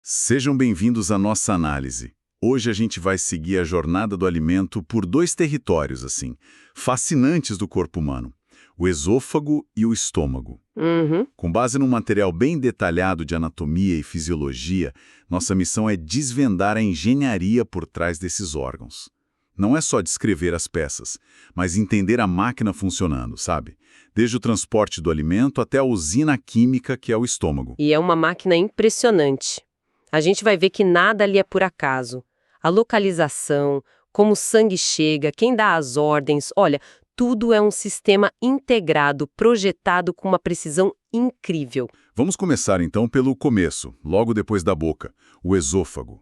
Sejam bem-vindos à nossa análise. Hoje a gente vai seguir a jornada do alimento por dois territórios, fascinantes do corpo humano: o esôfago e o estômago. Uhum. Com base num material bem detalhado de anatomia e fisiologia, nossa missão é desvendar a engenharia por trás desses órgãos. Não é só descrever as peças, mas entender a máquina funcionando, sabe? Desde o transporte do alimento até a usina química que é o estômago. E é uma máquina impressionante. A gente vai ver que nada ali é por acaso. A localização, como o sangue chega, quem dá as ordens, olha, tudo é um sistema integrado, projetado com uma precisão incrível. Vamos começar então pelo começo, logo depois da boca, o esôfago.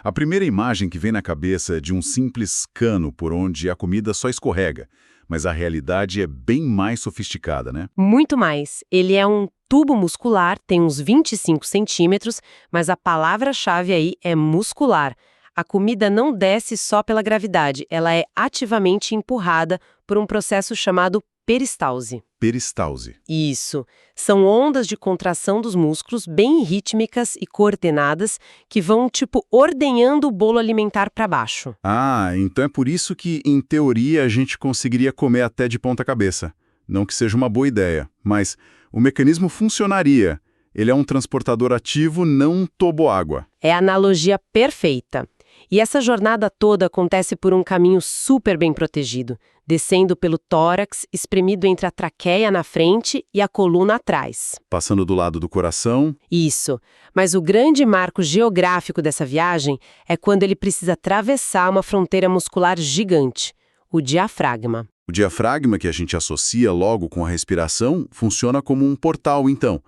A primeira imagem que vem na cabeça é de um simples cano por onde a comida só escorrega, mas a realidade é bem mais sofisticada, né? Muito mais. Ele é um tubo muscular, tem uns 25 centímetros, mas a palavra-chave aí é muscular. A comida não desce só pela gravidade, ela é ativamente empurrada por um processo chamado peristalse. Peristalse. Isso. São ondas de contração dos músculos bem rítmicas e coordenadas que vão, ordenhando o bolo alimentar para baixo. Ah, então é por isso que, em teoria, a gente conseguiria comer até de ponta cabeça. Não que seja uma boa ideia, mas o mecanismo funcionaria. Ele é um transportador ativo, não um toboágua. É a analogia perfeita. E essa jornada toda acontece por um caminho super bem protegido, descendo pelo tórax, espremido entre a traqueia na frente e a coluna atrás. Passando do lado do coração. Isso. Mas o grande marco geográfico dessa viagem é quando ele precisa atravessar uma fronteira muscular gigante, o diafragma. O diafragma, que a gente associa logo com a respiração, funciona como um portal, então.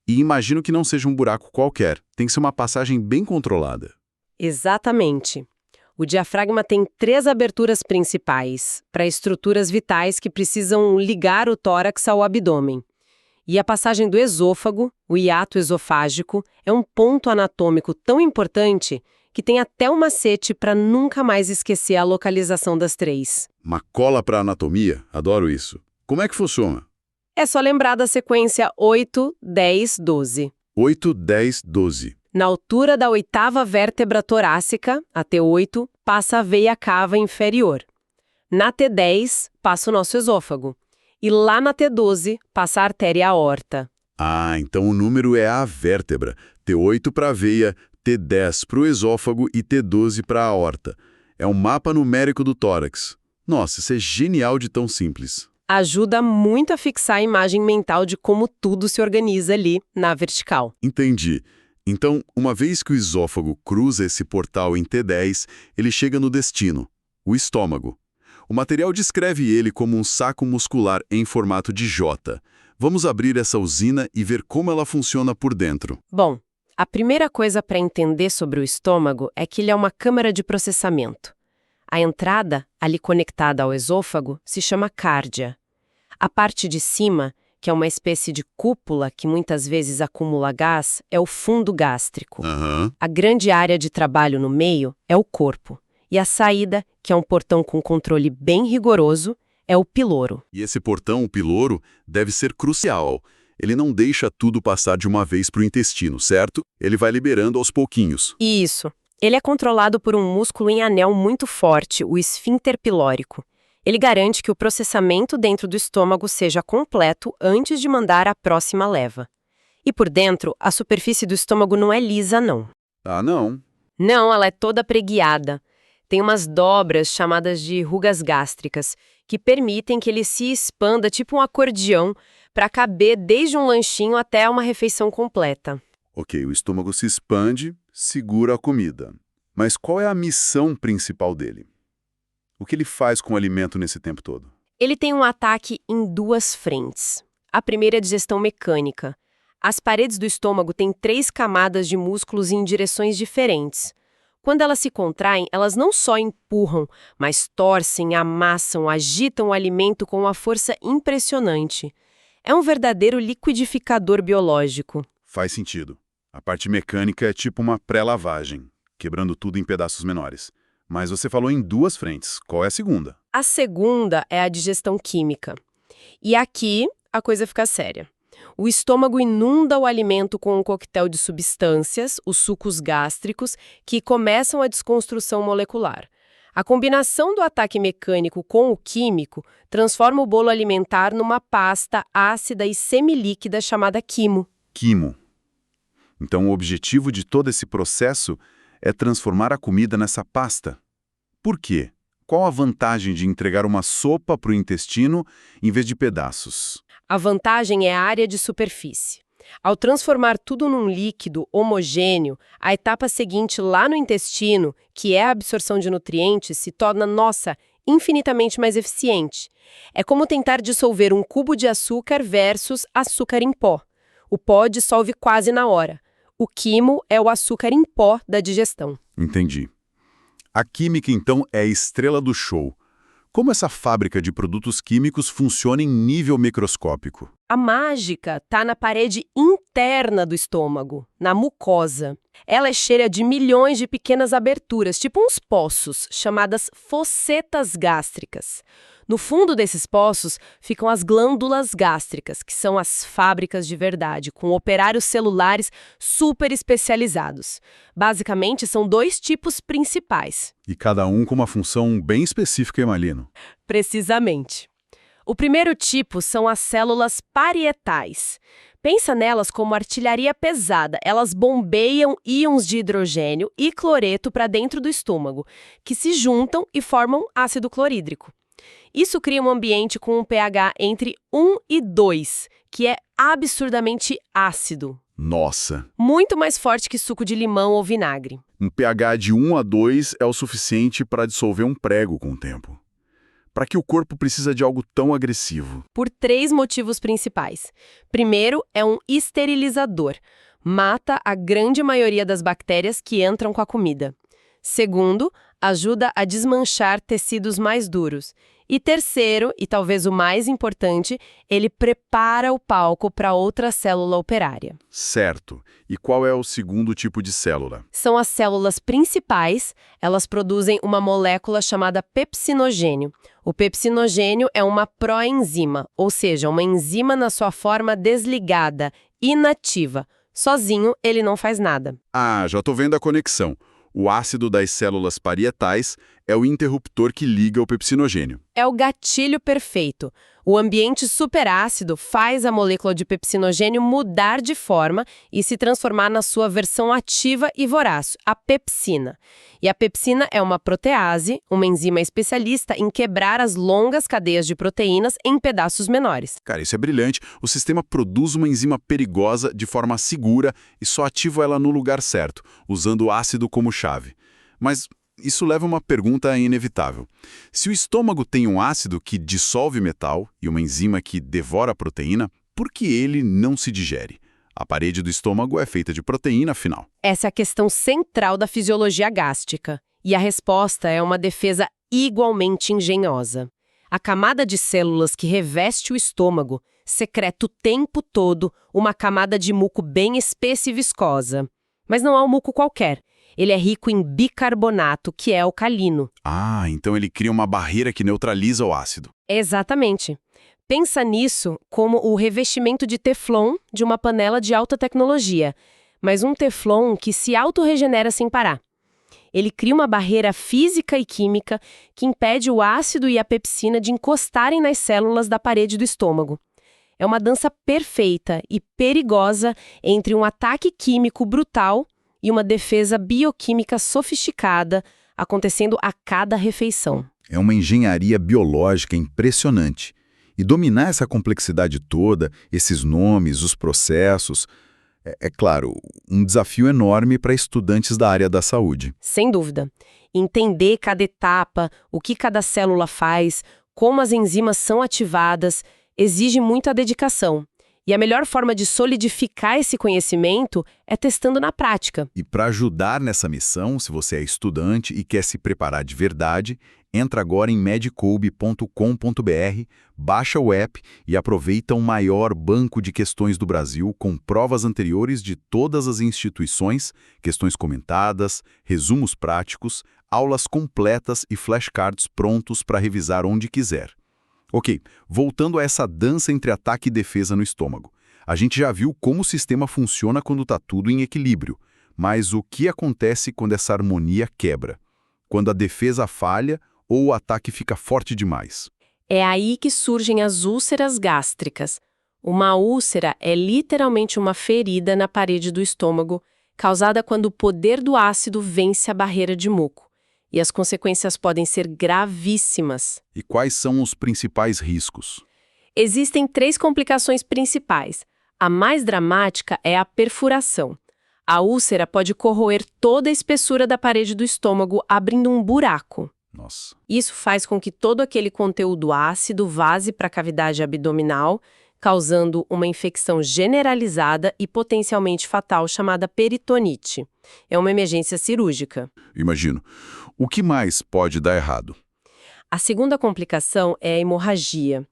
E imagino que não seja um buraco qualquer. Tem que ser uma passagem bem controlada. Exatamente. O diafragma tem 3 aberturas principais para estruturas vitais que precisam ligar o tórax ao abdômen. E a passagem do esôfago, o hiato esofágico, é um ponto anatômico tão importante que tem até um macete para nunca mais esquecer a localização das 3. Uma cola para anatomia? Adoro isso. Como é que funciona? É só lembrar da sequência 8, 10, 12. 8, 10, 12. Na altura da 8ª vértebra torácica, a T8, passa a veia cava inferior. Na T10, passa o nosso esôfago. E lá na T12, passa a artéria aorta. Ah, então o número é a vértebra. T8 para a veia, T10 para o esôfago e T12 para a aorta. É um mapa numérico do tórax. Nossa, isso é genial de tão simples. Ajuda muito a fixar a imagem mental de como tudo se organiza ali, na vertical. Entendi. Então, uma vez que o esôfago cruza esse portal em T10, ele chega no destino, o estômago. O material descreve ele como um saco muscular em formato de J. Vamos abrir essa usina e ver como ela funciona por dentro. Bom, a primeira coisa para entender sobre o estômago é que ele é uma câmara de processamento. A entrada, ali conectada ao esôfago, se chama cárdia. A parte de cima, que é uma espécie de cúpula que muitas vezes acumula gás, é o fundo gástrico. A grande área de trabalho no meio é o corpo. E a saída, que é um portão com controle bem rigoroso, é o piloro. E esse portão, o piloro, deve ser crucial. Ele não deixa tudo passar de uma vez para o intestino, certo? Ele vai liberando aos pouquinhos. Isso. Ele é controlado por um músculo em anel muito forte, o esfíncter pilórico. Ele garante que o processamento dentro do estômago seja completo antes de mandar a próxima leva. E por dentro, a superfície do estômago não é lisa, não. Ah, não. Não, ela é toda preguiada. Tem umas dobras chamadas de rugas gástricas, que permitem que ele se expanda tipo um acordeão para caber desde um lanchinho até uma refeição completa. Ok, o estômago se expande, segura a comida. Mas qual é a missão principal dele? O que ele faz com o alimento nesse tempo todo? Ele tem um ataque em 2 frentes. A primeira é a digestão mecânica. As paredes do estômago têm 3 camadas de músculos em direções diferentes. Quando elas se contraem, elas não só empurram, mas torcem, amassam, agitam o alimento com uma força impressionante. É um verdadeiro liquidificador biológico. Faz sentido. A parte mecânica é tipo uma pré-lavagem, quebrando tudo em pedaços menores. Mas você falou em 2 frentes. Qual é a segunda? A segunda é a digestão química. E aqui a coisa fica séria. O estômago inunda o alimento com um coquetel de substâncias, os sucos gástricos, que começam a desconstrução molecular. A combinação do ataque mecânico com o químico transforma o bolo alimentar numa pasta ácida e semilíquida chamada quimo. Quimo. Então, o objetivo de todo esse processo é transformar a comida nessa pasta. Por quê? Qual a vantagem de entregar uma sopa para o intestino em vez de pedaços? A vantagem é a área de superfície. Ao transformar tudo num líquido homogêneo, a etapa seguinte lá no intestino, que é a absorção de nutrientes, se torna, infinitamente mais eficiente. É como tentar dissolver um cubo de açúcar versus açúcar em pó. O pó dissolve quase na hora. O quimo é o açúcar em pó da digestão. Entendi. A química, então, é a estrela do show. Como essa fábrica de produtos químicos funciona em nível microscópico? A mágica está na parede interna do estômago, na mucosa. Ela é cheia de milhões de pequenas aberturas, tipo uns poços, chamadas fossetas gástricas. No fundo desses poços ficam as glândulas gástricas, que são as fábricas de verdade, com operários celulares super especializados. Basicamente, são 2 tipos principais. E cada um com uma função bem específica, imagino. Precisamente. O primeiro tipo são as células parietais. Pensa nelas como artilharia pesada. Elas bombeiam íons de hidrogênio e cloreto para dentro do estômago, que se juntam e formam ácido clorídrico. Isso cria um ambiente com um pH entre 1 e 2, que é absurdamente ácido. Nossa! Muito mais forte que suco de limão ou vinagre. Um pH de 1 a 2 é o suficiente para dissolver um prego com o tempo. Para que o corpo precisa de algo tão agressivo? Por 3 motivos principais. Primeiro, é um esterilizador. Mata a grande maioria das bactérias que entram com a comida. Segundo, ajuda a desmanchar tecidos mais duros. E terceiro, e talvez o mais importante, ele prepara o palco para outra célula operária. Certo. E qual é o segundo tipo de célula? São as células principais, elas produzem uma molécula chamada pepsinogênio. O pepsinogênio é uma proenzima, ou seja, uma enzima na sua forma desligada, inativa. Sozinho, ele não faz nada. Ah, já estou vendo a conexão. O ácido das células parietais é o interruptor que liga o pepsinogênio. É o gatilho perfeito. O ambiente superácido faz a molécula de pepsinogênio mudar de forma e se transformar na sua versão ativa e voraz, a pepsina. E a pepsina é uma protease, uma enzima especialista em quebrar as longas cadeias de proteínas em pedaços menores. Cara, isso é brilhante. O sistema produz uma enzima perigosa de forma segura e só ativa ela no lugar certo, usando o ácido como chave. Mas isso leva a uma pergunta inevitável. Se o estômago tem um ácido que dissolve metal e uma enzima que devora a proteína, por que ele não se digere? A parede do estômago é feita de proteína, afinal. Essa é a questão central da fisiologia gástrica. E a resposta é uma defesa igualmente engenhosa. A camada de células que reveste o estômago secreta o tempo todo uma camada de muco bem espessa e viscosa. Mas não é um muco qualquer. Ele é rico em bicarbonato, que é alcalino. Ah, então ele cria uma barreira que neutraliza o ácido. Exatamente. Pensa nisso como o revestimento de teflon de uma panela de alta tecnologia, mas um teflon que se autorregenera sem parar. Ele cria uma barreira física e química que impede o ácido e a pepsina de encostarem nas células da parede do estômago. É uma dança perfeita e perigosa entre um ataque químico brutal e uma defesa bioquímica sofisticada acontecendo a cada refeição. É uma engenharia biológica impressionante. E dominar essa complexidade toda, esses nomes, os processos, é claro, um desafio enorme para estudantes da área da saúde. Sem dúvida. Entender cada etapa, o que cada célula faz, como as enzimas são ativadas, exige muita dedicação. E a melhor forma de solidificar esse conhecimento é testando na prática. E para ajudar nessa missão, se você é estudante e quer se preparar de verdade, entra agora em medicoub.com.br, baixa o app e aproveita o maior banco de questões do Brasil com provas anteriores de todas as instituições, questões comentadas, resumos práticos, aulas completas e flashcards prontos para revisar onde quiser. Ok, voltando a essa dança entre ataque e defesa no estômago. A gente já viu como o sistema funciona quando está tudo em equilíbrio, mas o que acontece quando essa harmonia quebra? Quando a defesa falha ou o ataque fica forte demais? É aí que surgem as úlceras gástricas. Uma úlcera é literalmente uma ferida na parede do estômago, causada quando o poder do ácido vence a barreira de muco. E as consequências podem ser gravíssimas. E quais são os principais riscos? Existem 3 complicações principais. A mais dramática é a perfuração. A úlcera pode corroer toda a espessura da parede do estômago, abrindo um buraco. Nossa. Isso faz com que todo aquele conteúdo ácido vaze para a cavidade abdominal, causando uma infecção generalizada e potencialmente fatal chamada peritonite. É uma emergência cirúrgica. Imagino. O que mais pode dar errado? A segunda complicação é a hemorragia.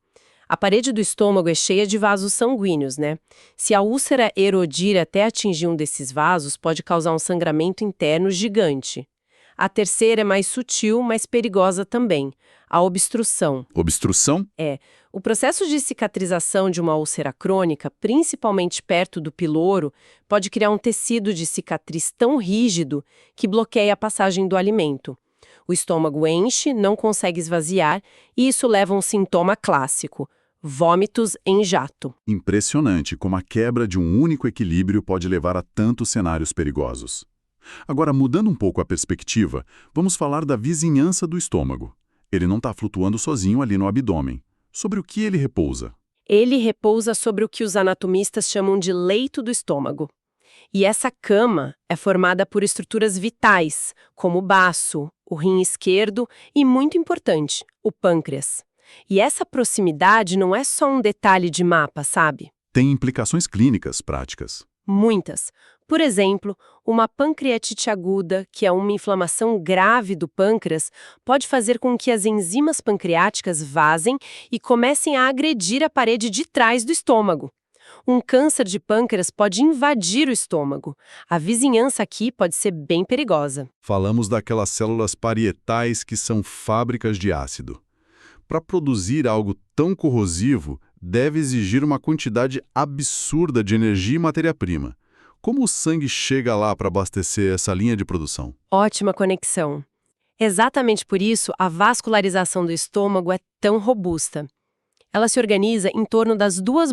A parede do estômago é cheia de vasos sanguíneos, né? Se a úlcera erodir até atingir um desses vasos, pode causar um sangramento interno gigante. A terceira é mais sutil, mas perigosa também, a obstrução. Obstrução? O processo de cicatrização de uma úlcera crônica, principalmente perto do piloro, pode criar um tecido de cicatriz tão rígido que bloqueia a passagem do alimento. O estômago enche, não consegue esvaziar, e isso leva a um sintoma clássico: vômitos em jato. Impressionante como a quebra de um único equilíbrio pode levar a tantos cenários perigosos. Agora, mudando um pouco a perspectiva, vamos falar da vizinhança do estômago. Ele não está flutuando sozinho ali no abdômen. Sobre o que ele repousa? Ele repousa sobre o que os anatomistas chamam de leito do estômago. E essa cama é formada por estruturas vitais, como o baço, o rim esquerdo e, muito importante, o pâncreas. E essa proximidade não é só um detalhe de mapa, sabe? Tem implicações clínicas práticas. Muitas. Por exemplo, uma pancreatite aguda, que é uma inflamação grave do pâncreas, pode fazer com que as enzimas pancreáticas vazem e comecem a agredir a parede de trás do estômago. Um câncer de pâncreas pode invadir o estômago. A vizinhança aqui pode ser bem perigosa. Falamos daquelas células parietais que são fábricas de ácido. Para produzir algo tão corrosivo, deve exigir uma quantidade absurda de energia e matéria-prima. Como o sangue chega lá para abastecer essa linha de produção? Ótima conexão. Exatamente por isso, a vascularização do estômago é tão robusta. Ela se organiza em torno das 2 bordas